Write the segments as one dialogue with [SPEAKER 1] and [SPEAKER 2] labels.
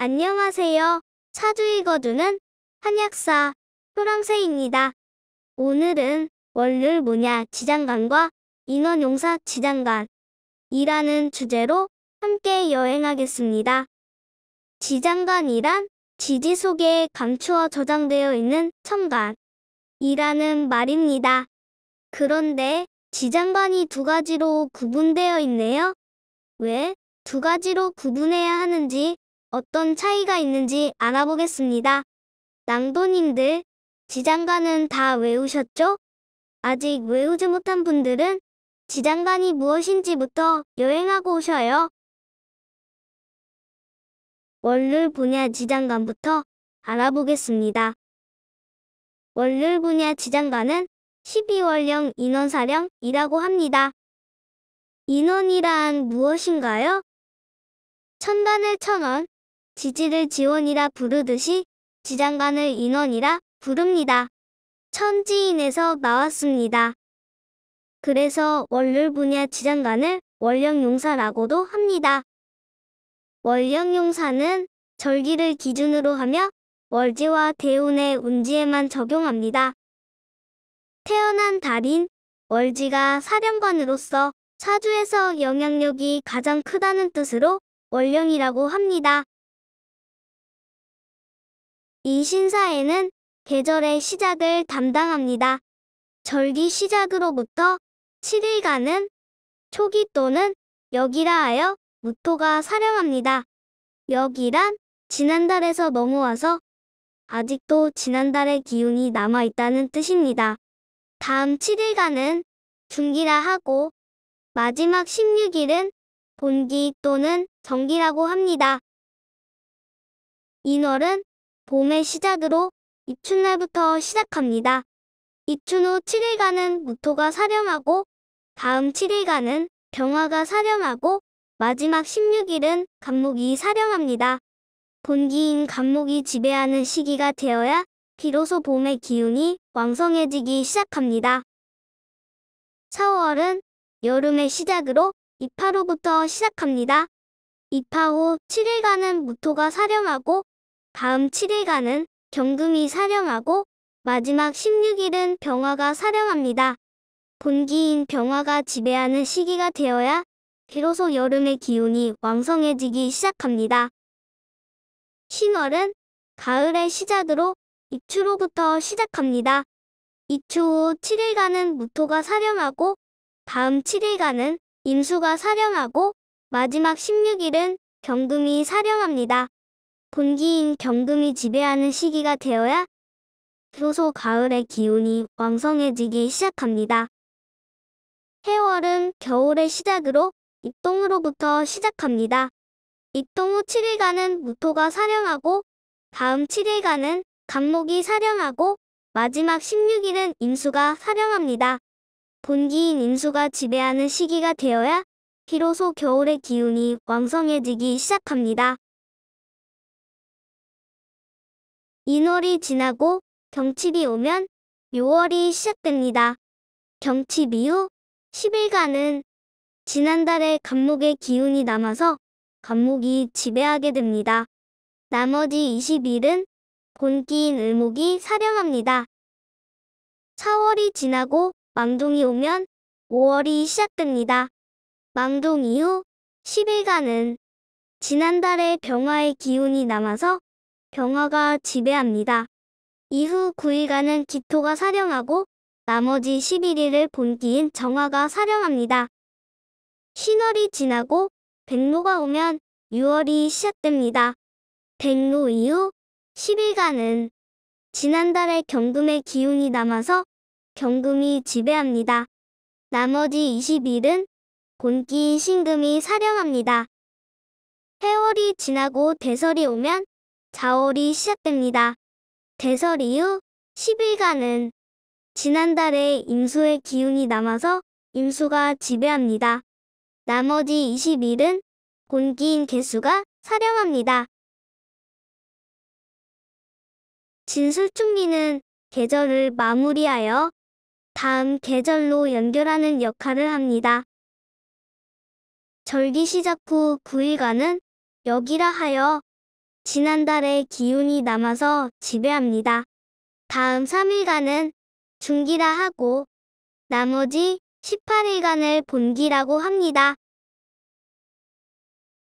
[SPEAKER 1] 안녕하세요. 사주 읽어주는 한약사 효랑새입니다. 오늘은 월요일 뭐냐 지장간과 인원용사 지장간이라는 주제로 함께 여행하겠습니다. 지장간이란 지지 속에 감추어 저장되어 있는 첨간이라는 말입니다. 그런데 지장간이 두 가지로 구분되어 있네요. 왜 두 가지로 구분해야 하는지, 어떤 차이가 있는지 알아보겠습니다. 낭도님들, 지장간은 다 외우셨죠? 아직 외우지 못한 분들은 지장간이 무엇인지부터 여행하고 오셔요. 월요일 분야 지장간부터 알아보겠습니다. 월요일 분야 지장간은 12월령 인원사령이라고 합니다. 인원이란 무엇인가요? 천간을 천원, 지지를 지원이라 부르듯이 지장간을 인원이라 부릅니다. 천지인에서 나왔습니다. 그래서 월요일 분야 지장간을 월령용사라고도 합니다. 월령용사는 절기를 기준으로 하며 월지와 대운의 운지에만 적용합니다. 태어난 달인 월지가 사령관으로서 사주에서 영향력이 가장 크다는 뜻으로 월령이라고 합니다. 이 신사에는 계절의 시작을 담당합니다. 절기 시작으로부터 7일간은 초기 또는 역이라 하여 무토가 사령합니다. 역이란 지난달에서 넘어와서 아직도 지난달의 기운이 남아있다는 뜻입니다. 다음 7일간은 중기라 하고 마지막 16일은 본기 또는 정기라고 합니다. 인월은 봄의 시작으로 입춘날부터 시작합니다. 입춘 후 7일간은 무토가 사령하고 다음 7일간은 병화가 사령하고 마지막 16일은 간목이 사령합니다. 본기인 간목이 지배하는 시기가 되어야 비로소 봄의 기운이 왕성해지기 시작합니다. 4월은 여름의 시작으로 입하로부터 시작합니다. 입하 후 7일간은 무토가 사령하고 다음 7일간은 경금이 사령하고 마지막 16일은 병화가 사령합니다. 본기인 병화가 지배하는 시기가 되어야 비로소 여름의 기운이 왕성해지기 시작합니다. 신월은 가을의 시작으로 입추로부터 시작합니다. 입추 후 7일간은 무토가 사령하고 다음 7일간은 임수가 사령하고 마지막 16일은 경금이 사령합니다. 본기인 경금이 지배하는 시기가 되어야 비로소 가을의 기운이 왕성해지기 시작합니다. 해월은 겨울의 시작으로 입동으로부터 시작합니다. 입동 후 7일간은 무토가 사령하고 다음 7일간은 간목이 사령하고 마지막 16일은 임수가 사령합니다. 본기인 임수가 지배하는 시기가 되어야 비로소 겨울의 기운이 왕성해지기 시작합니다. 인월이 지나고 경칩이 오면 묘월이 시작됩니다. 경칩 이후 10일간은 지난달의 간목의 기운이 남아서 간목이 지배하게 됩니다. 나머지 20일은 본기인 을목이 사령합니다. 4월이 지나고 망동이 오면 5월이 시작됩니다. 망동 이후 10일간은 지난달의 병화의 기운이 남아서 병화가 지배합니다. 이후 9일간은 기토가 사령하고 나머지 11일을 본기인 정화가 사령합니다. 신월이 지나고 백로가 오면 6월이 시작됩니다. 백로 이후 10일간은 지난달의 경금의 기운이 남아서 경금이 지배합니다. 나머지 20일은 본기인 신금이 사령합니다. 해월이 지나고 대설이 오면 자월이 시작됩니다. 대설 이후 10일간은 지난달에 임수의 기운이 남아서 임수가 지배합니다. 나머지 20일은 본기인 개수가 사령합니다. 진술충리는 계절을 마무리하여 다음 계절로 연결하는 역할을 합니다. 절기 시작 후 9일간은 역이라 하여 지난달의 기운이 남아서 지배합니다. 다음 3일간은 중기라 하고 나머지 18일간을 본기라고 합니다.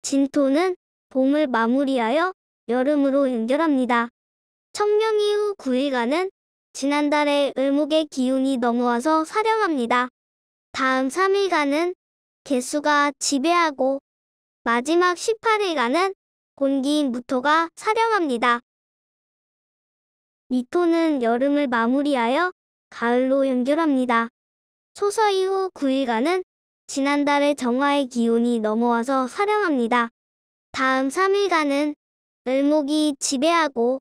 [SPEAKER 1] 진토는 봄을 마무리하여 여름으로 연결합니다. 청명 이후 9일간은 지난달의 을목의 기운이 넘어와서 사령합니다. 다음 3일간은 개수가 지배하고 마지막 18일간은 곤기인 무토가 사령합니다. 미토는 여름을 마무리하여 가을로 연결합니다. 소서 이후 9일간은 지난달의 정화의 기운이 넘어와서 사령합니다. 다음 3일간은 을목이 지배하고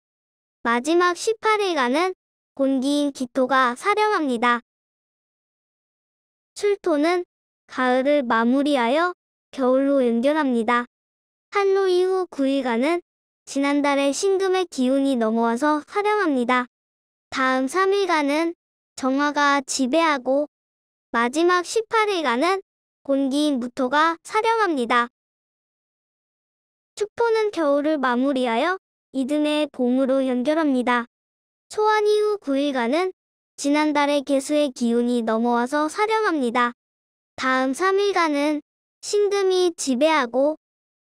[SPEAKER 1] 마지막 18일간은 곤기인 기토가 사령합니다. 술토는 가을을 마무리하여 겨울로 연결합니다. 한로 이후 9일간은 지난달의 신금의 기운이 넘어와서 사령합니다. 다음 3일간은 정화가 지배하고 마지막 18일간은 곤기인 무토가 사령합니다. 축토는 겨울을 마무리하여 이듬해 봄으로 연결합니다. 소환 이후 9일간은 지난달의 개수의 기운이 넘어와서 사령합니다. 다음 3일간은 신금이 지배하고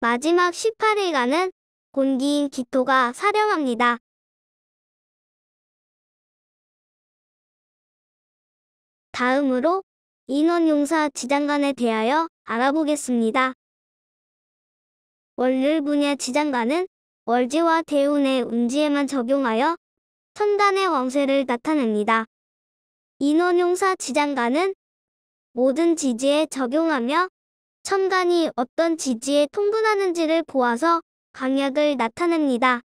[SPEAKER 1] 마지막 18일간은 곤기인 기토가 사령합니다. 다음으로 인원용사 지장간에 대하여 알아보겠습니다. 월요일분야 지장간은 월지와 대운의 운지에만 적용하여 천간의 왕세를 나타냅니다. 인원용사 지장간은 모든 지지에 적용하며 천간이 어떤 지지에 통분하는지를 보아서 강약을 나타냅니다.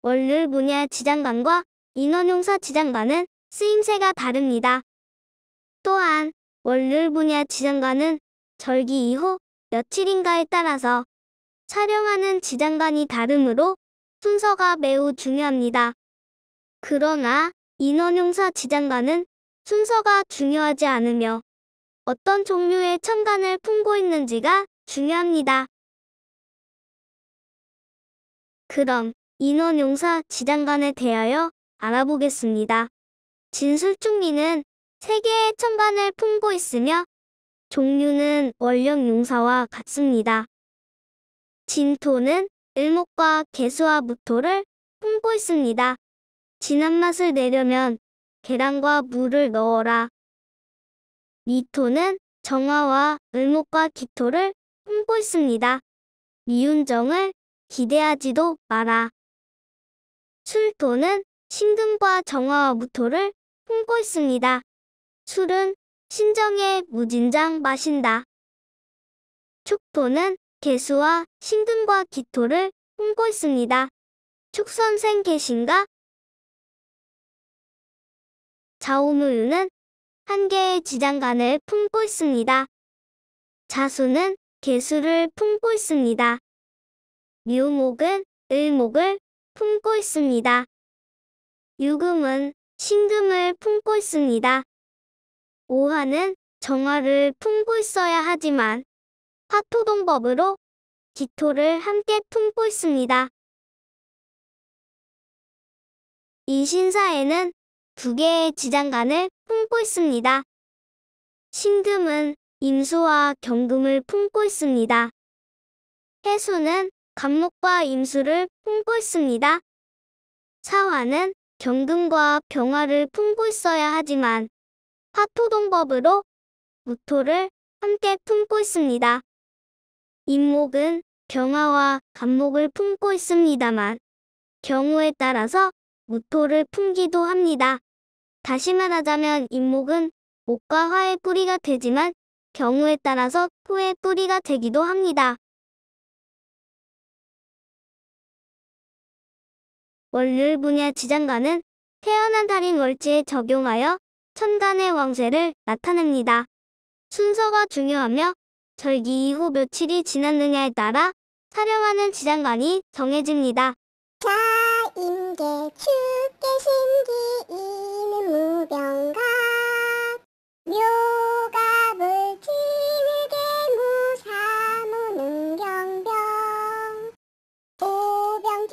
[SPEAKER 1] 월요일분야 지장간과 인원용사 지장간은 쓰임새가 다릅니다. 또한 월요일분야 지장간은 절기 이후 며칠인가에 따라서 촬영하는 지장간이 다르므로 순서가 매우 중요합니다. 그러나 인원용사 지장간은 순서가 중요하지 않으며 어떤 종류의 천간을 품고 있는지가 중요합니다. 그럼 인원용사 지장간에 대하여 알아보겠습니다. 진술중리는 3개의 천간을 품고 있으며 종류는 월령용사와 같습니다. 진토는 을목과 개수와 무토를 품고 있습니다. 진한 맛을 내려면 계란과 물을 넣어라. 미토는 정화와 을목과 기토를 품고 있습니다. 미운정을 기대하지도 마라. 술토는 신금과 정화와 무토를 품고 있습니다. 술은 신정에 무진장 마신다. 축토는 개수와 신금과 기토를 품고 있습니다. 축선생 계신가? 자오무유는 한 개의 지장간을 품고 있습니다. 자수는 개수를 품고 있습니다. 묘목은 을목을 품고 있습니다. 유금은 신금을 품고 있습니다. 오화는 정화를 품고 있어야 하지만 화토동법으로 기토를 함께 품고 있습니다. 이 신사에는 2개의 지장간을 품고 있습니다. 신금은 임수와 경금을 품고 있습니다. 해수는 간목과 임수를 품고 있습니다. 사화는 경금과 병화를 품고 있어야 하지만 화토동법으로 무토를 함께 품고 있습니다. 임목은 병화와 간목을 품고 있습니다만 경우에 따라서 무토를 품기도 합니다. 다시 말하자면 임목은 목과 화의 뿌리가 되지만 경우에 따라서 토의 뿌리가 되기도 합니다. 월요일분야 지장간은 태어난 달인 월지에 적용하여 천간의 왕세를 나타냅니다. 순서가 중요하며 절기 이후 며칠이 지났느냐에 따라 사령하는 지장간이 정해집니다.
[SPEAKER 2] 자임계 축계 신기 이는 무병갑 묘갑을 지늘계 무사무능경병 오병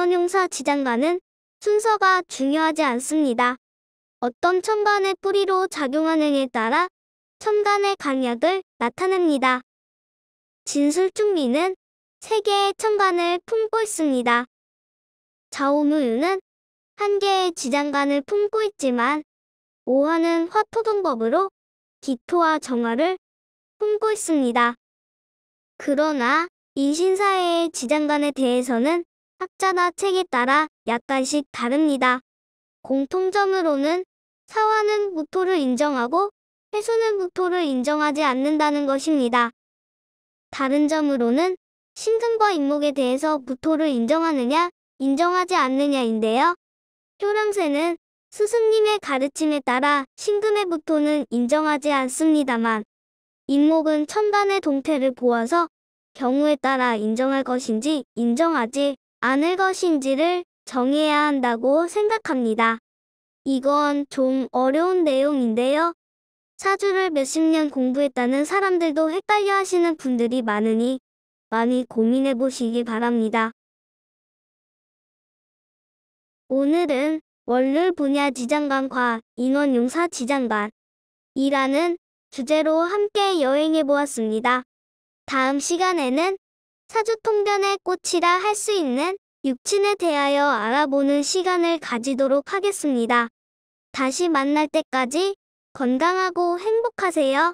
[SPEAKER 1] 인원용사 지장간은 순서가 중요하지 않습니다. 어떤 첨간의 뿌리로 작용하느냐에 따라 첨간의 강약을 나타냅니다. 진술중리는 3개의 첨간을 품고 있습니다. 좌우무유는 1개의 지장간을 품고 있지만 오화는 화토동법으로 기토와 정화를 품고 있습니다. 그러나 인신사회의 지장간에 대해서는 학자나 책에 따라 약간씩 다릅니다. 공통점으로는 사화는 무토를 인정하고 해수는 무토를 인정하지 않는다는 것입니다. 다른 점으로는 신금과 인목에 대해서 무토를 인정하느냐, 인정하지 않느냐인데요. 효령세는 스승님의 가르침에 따라 신금의 무토는 인정하지 않습니다만 인목은 첨단의 동태를 보아서 경우에 따라 인정할 것인지 인정하지 않을 것인지를 정해야 한다고 생각합니다. 이건 좀 어려운 내용인데요. 사주를 몇십 년 공부했다는 사람들도 헷갈려 하시는 분들이 많으니 많이 고민해 보시기 바랍니다. 오늘은 월룰 분야 지장간과 인원용사 지장간이라는 주제로 함께 여행해 보았습니다. 다음 시간에는 사주통변의 꽃이라 할 수 있는 육친에 대하여 알아보는 시간을 가지도록 하겠습니다. 다시 만날 때까지 건강하고 행복하세요.